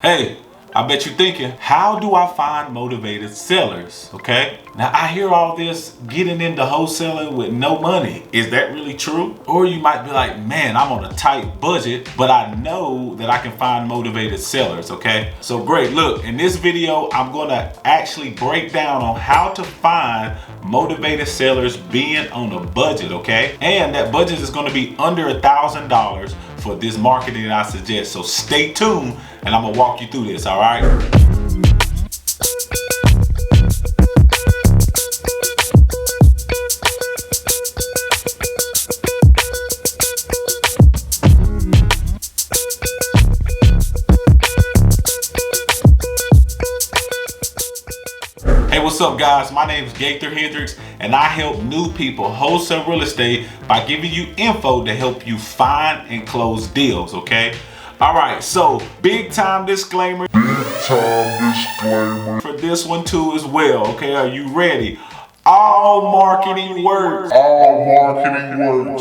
Hey, I bet you're thinking, how do I find motivated sellers? Okay, now I hear all this getting into wholesaling with no money. Is that really true? Or you might be like, man, I'm on a tight budget, but I know that I can find motivated sellers. Okay, so great. Look, in this video, I'm going to actually break down on how to find motivated sellers being on a budget. Okay, and that budget is going to be under $1,000 for this marketing that I suggest. So stay tuned and I'm gonna walk you through this, all right? Hey, what's up guys? My name is Gaither Hendricks and I help new people wholesale real estate by giving you info to help you find and close deals, okay? All right, so big time disclaimer for this one too as well, okay? Are you ready? All marketing works.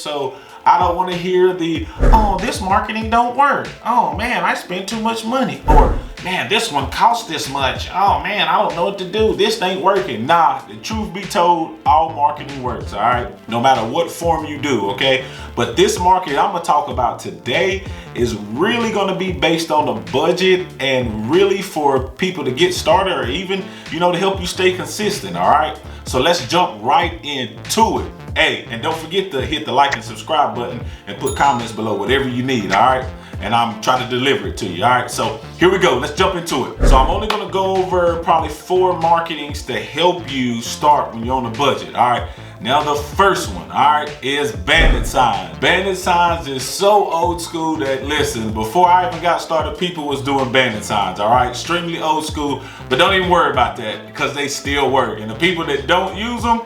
So I don't want to hear the, oh, this marketing don't work. Oh man, I spent too much money. Or man, this one cost this much. Oh man, I don't know what to do. This ain't working. Nah, the truth be told, all marketing works, all right? No matter what form you do, okay? But this market I'm gonna talk about today is really gonna be based on a budget and really for people to get started or even, to help you stay consistent, all right? So let's jump right into it. Hey, and don't forget to hit the like and subscribe button and put comments below, whatever you need, all right? And I'm trying to deliver it to you, all right? So here we go, let's jump into it. So I'm only gonna go over probably 4 marketings to help you start when you're on a budget, all right? Now the first one, all right, is Bandit Signs. Bandit Signs is so old school that, listen, before I even got started, people was doing Bandit Signs, all right? Extremely old school, but don't even worry about that because they still work. And the people that don't use them,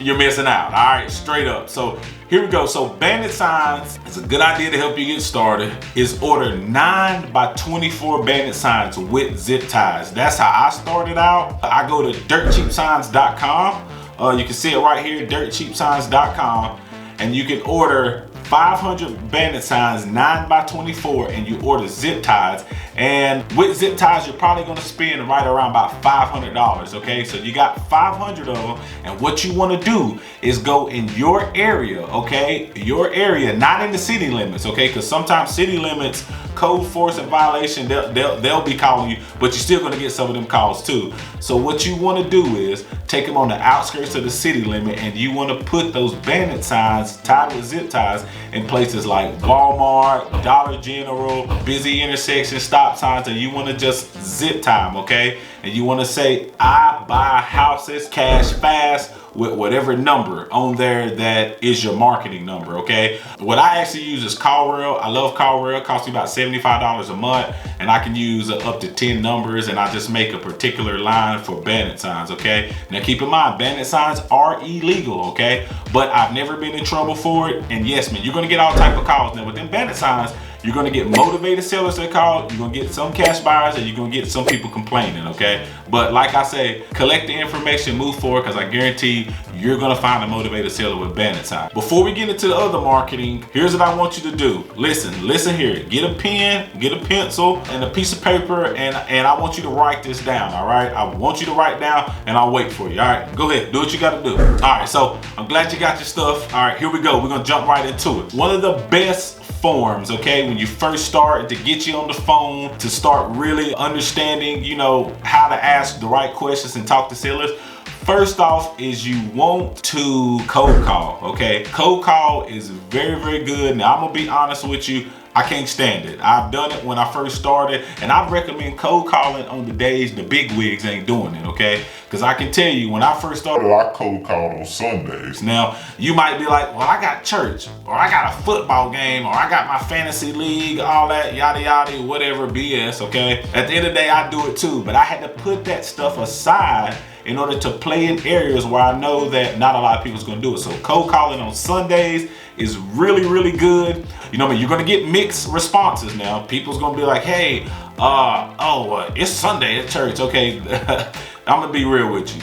you're missing out, all right, straight up. So here we go. So Bandit Signs is a good idea to help you get started. Is order 9 by 24 Bandit Signs with zip ties. That's how I started out. I go to dirtcheapsigns.com. You can see it right here, dirtcheapsigns.com, and you can order 500 Bandit Signs 9 by 24 and you order zip ties. And with zip ties, you're probably gonna spend right around about $500, okay? So you got 500 of them, and what you wanna do is go in your area, okay? Your area, not in the city limits, okay? Because sometimes city limits, code enforcement violation, they'll be calling you, but you're still gonna get some of them calls too. So what you wanna do is take them on the outskirts of the city limit, and you wanna put those Bandit Signs tied with zip ties in places like Walmart, Dollar General, busy intersections, stop signs, and you want to just zip tie them, okay? And you want to say, I buy houses cash fast with whatever number on there that is your marketing number, okay? What I actually use is CallRail. I love CallRail. It costs me about $75 a month, and I can use up to 10 numbers, and I just make a particular line for Bandit Signs, okay? Now keep in mind, Bandit Signs are illegal, okay? But I've never been in trouble for it, and yes, man, you're gonna get all type of calls. Now with them Bandit Signs, you're gonna get motivated sellers that call, you're gonna get some cash buyers, and you're gonna get some people complaining, okay? But like I say, collect the information, move forward, because I guarantee you're gonna find a motivated seller with Bandit Signs. Before we get into the other marketing, here's what I want you to do. Listen here. Get a pen, get a pencil, and a piece of paper, and I want you to write this down, all right? I want you to write down, and I'll wait for you, all right? Go ahead, do what you gotta do. All right, so I'm glad you got your stuff. All right, here we go. We're gonna jump right into it. One of the best forms, okay, when you first start, to get you on the phone, to start really understanding, how to ask the right questions and talk to sellers. First off is you want to cold call, okay? Cold call is very, very good. Now I'm gonna be honest with you, I can't stand it. I've done it when I first started, and I recommend cold calling on the days the big wigs ain't doing it, okay? Because I can tell you, when I first started, I cold called on Sundays. Now, you might be like, well, I got church, or I got a football game, or I got my fantasy league, all that, yada, yada, whatever BS, okay? At the end of the day, I do it too, but I had to put that stuff aside in order to play in areas where I know that not a lot of people's gonna do it. So cold calling on Sundays is really, really good. You're gonna get mixed responses now. People's gonna be like, hey, it's Sunday at church, okay? I'm gonna be real with you.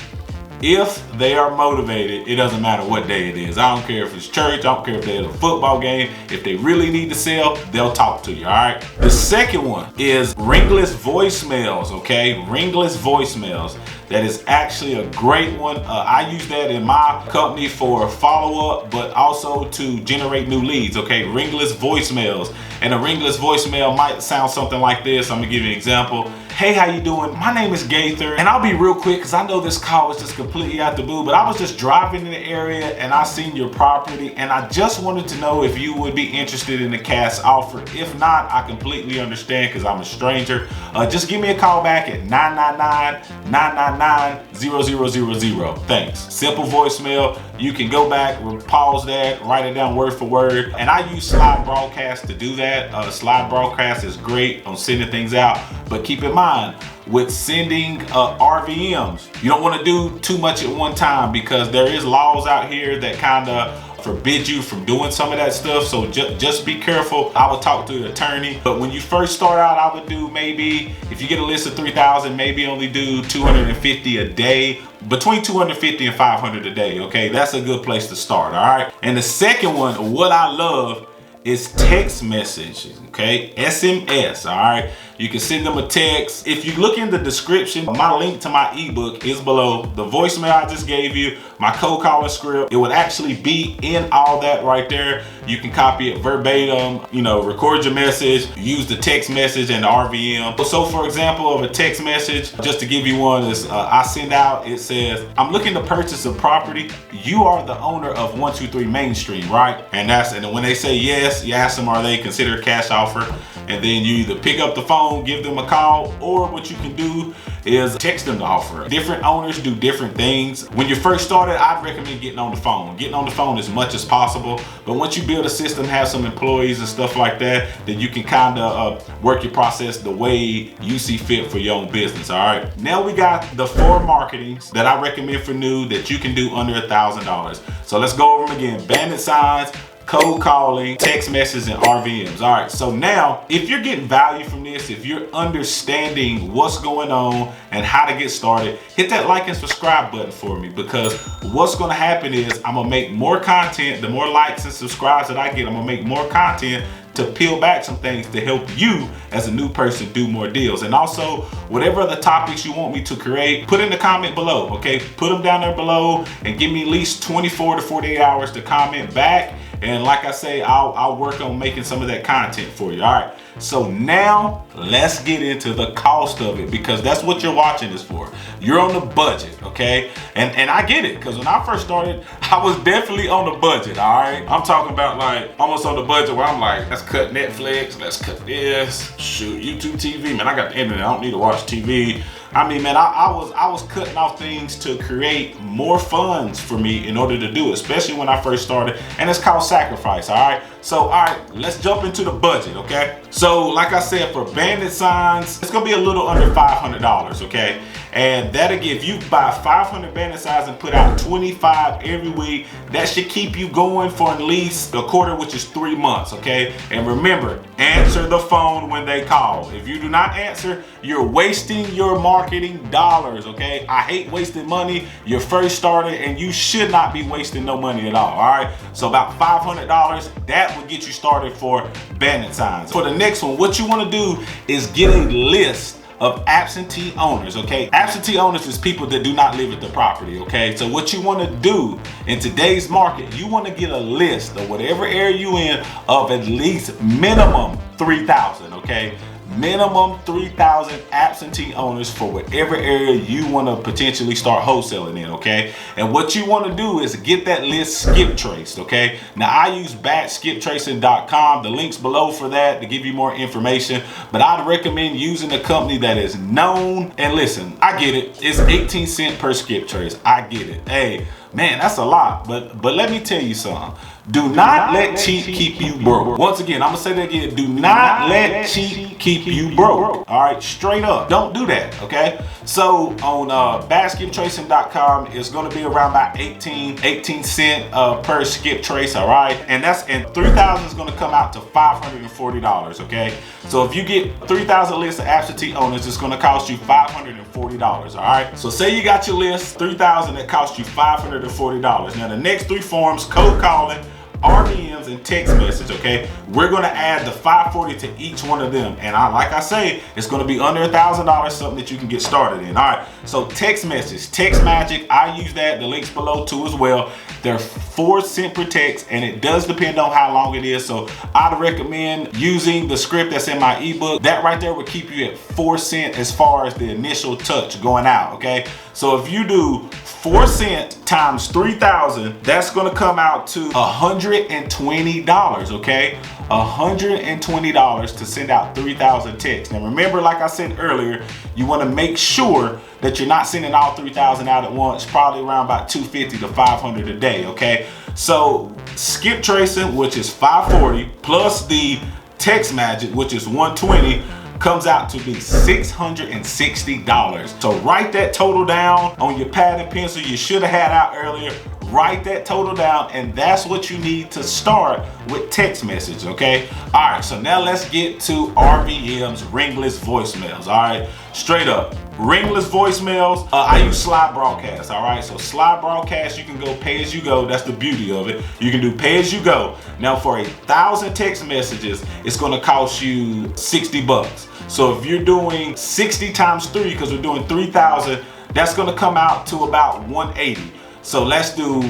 If they are motivated, it doesn't matter what day it is. I don't care if it's church, I don't care if they're at a football game. If they really need to sell, they'll talk to you, all right? The second one is ringless voicemails, okay? Ringless voicemails. That is actually a great one. I use that in my company for follow-up, but also to generate new leads, okay? Ringless voicemails. And a ringless voicemail might sound something like this. I'm gonna give you an example. Hey, how you doing? My name is Gaither, and I'll be real quick because I know this call was just completely out the blue, but I was just driving in the area and I seen your property, and I just wanted to know if you would be interested in the cash offer. If not, I completely understand because I'm a stranger. Just give me a call back at 999-999-0000. Thanks. Simple voicemail. You can go back, pause that, write it down word for word. And I use slide broadcast to do that. Slide broadcast is great on sending things out, but keep in mind, with sending RVMs, you don't want to do too much at one time because there is laws out here that kind of forbid you from doing some of that stuff. So just be careful. I would talk to the attorney. But when you first start out, I would do maybe, if you get a list of 3,000, maybe only do 250 a day. Between 250 and 500 a day, okay? That's a good place to start, all right? And the second one, what I love is text messages, okay? SMS, all right? You can send them a text. If you look in the description, my link to my ebook is below. The voicemail I just gave you, my cold calling script, it would actually be in all that right there. You can copy it verbatim, you know, record your message, use the text message and the RVM. So for example of a text message, just to give you one, is I send out, it says, I'm looking to purchase a property. You are the owner of 123 Main Street, right? And when they say yes, you ask them, are they considered a cash offer? And then you either pick up the phone, give them a call, or what you can do is text them the offer. Different owners do different things. When you first started, I'd recommend getting on the phone. Getting on the phone as much as possible. But once you build a system, have some employees and stuff like that, then you can kind of work your process the way you see fit for your own business, all right? Now we got the 4 marketings that I recommend for new that you can do under $1,000. So let's go over them again. Bandit Signs, cold calling, text messages, and RVMs. All right, so now if you're getting value from this, if you're understanding what's going on and how to get started, hit that like and subscribe button for me, because what's gonna happen is I'm gonna make more content. The more likes and subscribes that I get, I'm gonna make more content to peel back some things to help you as a new person do more deals. And also, whatever the topics you want me to create, put in the comment below, okay? Put them down there below and give me at least 24 to 48 hours to comment back. And like I say, I'll work on making some of that content for you, all right? So now let's get into the cost of it, because that's what you're watching this for. You're on the budget, okay? And I get it, because when I first started, I was definitely on the budget, all right? I'm talking about like almost on the budget where I'm like, let's cut Netflix, let's cut this, shoot, YouTube TV. Man, I got the internet, I don't need to watch TV. I mean, man, I was cutting off things to create more funds for me in order to do it, especially when I first started, and it's called sacrifice, all right? So, all right, let's jump into the budget, okay? So, like I said, for Bandit Signs, it's gonna be a little under $500, okay? And that'll give, if you buy 500 Bandit Signs and put out 25 every week, that should keep you going for at least a quarter, which is 3 months, okay? And remember, answer the phone when they call. If you do not answer, you're wasting your marketing dollars, okay? I hate wasting money. You're first started, and you should not be wasting no money at all right? So about $500, that will get you started for Bandit Signs. For the next one, what you want to do is get a list of absentee owners, okay? Absentee owners is people that do not live at the property, okay? So what you wanna do in today's market, you wanna get a list of whatever area you in of at least minimum 3,000, okay? Minimum 3,000 absentee owners for whatever area you want to potentially start wholesaling in, okay? And what you want to do is get that list skip traced, okay? Now I use batchskiptracing.com. The link's below for that to give you more information, but I'd recommend using a company that is known. And listen, I get it. It's 18 cents per skip trace. I get it. Hey, man, that's a lot, but let me tell you something. Do not let cheap keep you broke. Once again, I'm gonna say that again. Do not let cheap keep you broke. All right, straight up. Don't do that, okay? So on badskiptracing.com, it's gonna be around about 18 cent per skip trace, all right? And 3,000 is gonna come out to $540, okay? So if you get 3,000 lists of absentee owners, it's gonna cost you $540, all right? So say you got your list, 3,000, that cost you $540. Now the next three forms, cold calling, RVMs, and text message, okay? We're gonna add the $540 to each one of them. And like I say, it's gonna be under $1,000, something that you can get started in. All right, so text message, Text Magic, I use that, the link's below too as well. They're 4 cents per text, and it does depend on how long it is. So I'd recommend using the script that's in my ebook. That right there will keep you at 4 cents as far as the initial touch going out, okay? So if you do 4 cents times 3,000, that's gonna come out to $120, okay? $120 to send out 3,000 texts. Now remember, like I said earlier, you wanna make sure that you're not sending all 3,000 out at once, probably around about 250 to 500 a day, okay? So skip tracing, which is $540, plus the text magic, which is $120, comes out to be $660. So write that total down on your pad and pencil you should have had out earlier. Write that total down, and that's what you need to start with text message, okay? All right, so now let's get to RVM's, ringless voicemails, all right? Straight up, ringless voicemails, I use slide broadcast, all right? So slide broadcast, you can go pay as you go. That's the beauty of it. You can do pay as you go. Now for 1,000 text messages, it's gonna cost you 60 bucks. So if you're doing 60 times 3, because we're doing 3,000, that's gonna come out to about 180. So let's do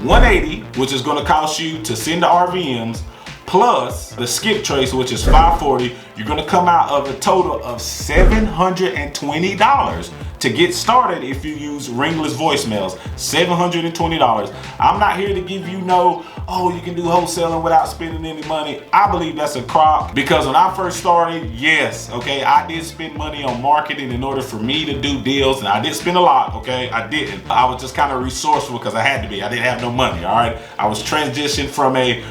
180, which is gonna cost you to send the RVMs, plus the skip trace, which is $540. You're gonna come out of a total of $720 to get started if you use ringless voicemails. $720. I'm not here to give you no, oh, you can do wholesaling without spending any money. I believe that's a crock, because when I first started, yes, okay, I did spend money on marketing in order for me to do deals, and I did spend a lot, okay? I didn't. I was just kind of resourceful because I had to be. I didn't have no money, all right? I was transitioned from a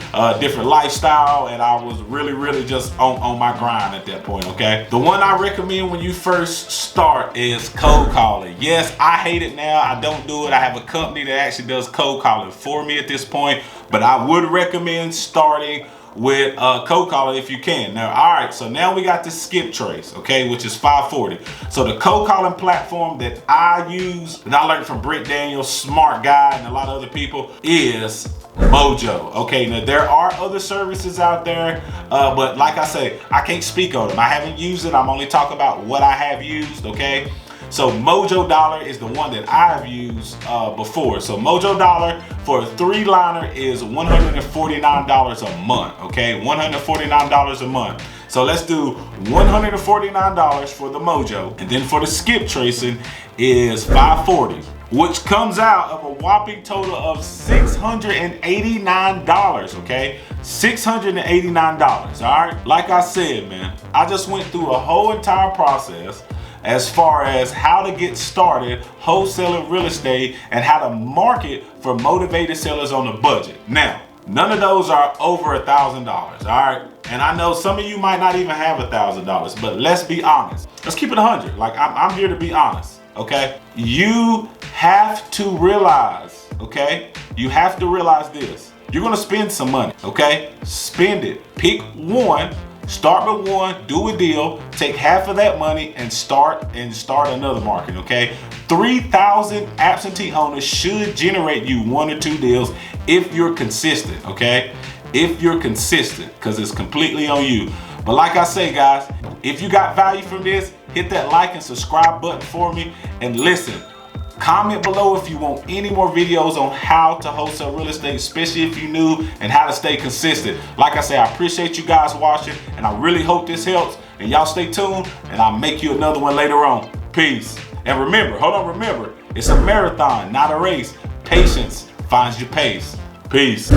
different lifestyle, and I was really just on my grind at that point, okay? The one I recommend when you first start is cold calling. Yes, I hate it now. I don't do it. I have a company that actually does cold calling for me at this point, but I would recommend starting with cold calling if you can. Now, all right, so now we got the skip trace, okay, which is $540. So the cold calling platform that I use, that I learned from Britt Daniels, smart guy, and a lot of other people, is Mojo. Okay, now there are other services out there, but like I say, I can't speak on them. I haven't used it. I'm only talking about what I have used, okay? So Mojo Dollar is the one that I've used before. So Mojo Dollar for a 3-liner is $149 a month, okay? $149 a month. So let's do $149 for the Mojo, and then for the skip tracing is $540, which comes out of a whopping total of $689, okay? $689, all right? Like I said, man, I just went through a whole entire process as far as how to get started wholesaling real estate and how to market for motivated sellers on a budget. Now, none of those are over $1,000, all right? And I know some of you might not even have $1,000, but let's be honest. Let's keep it 100. Like, I'm here to be honest, okay? You have to realize, okay? You have to realize this. You're gonna spend some money, okay? Spend it. Pick one. Start with one, do a deal, take half of that money and start another market, okay? 3,000 absentee owners should generate you 1 or 2 deals if you're consistent, okay? If you're consistent, because it's completely on you. But like I say, guys, if you got value from this, hit that like and subscribe button for me. And listen, comment below if you want any more videos on how to wholesale real estate, especially if you're new, and how to stay consistent. Like I say, I appreciate you guys watching, and I really hope this helps. And y'all stay tuned, and I'll make you another one later on. Peace. And remember, remember, it's a marathon, not a race. Patience finds your pace. Peace.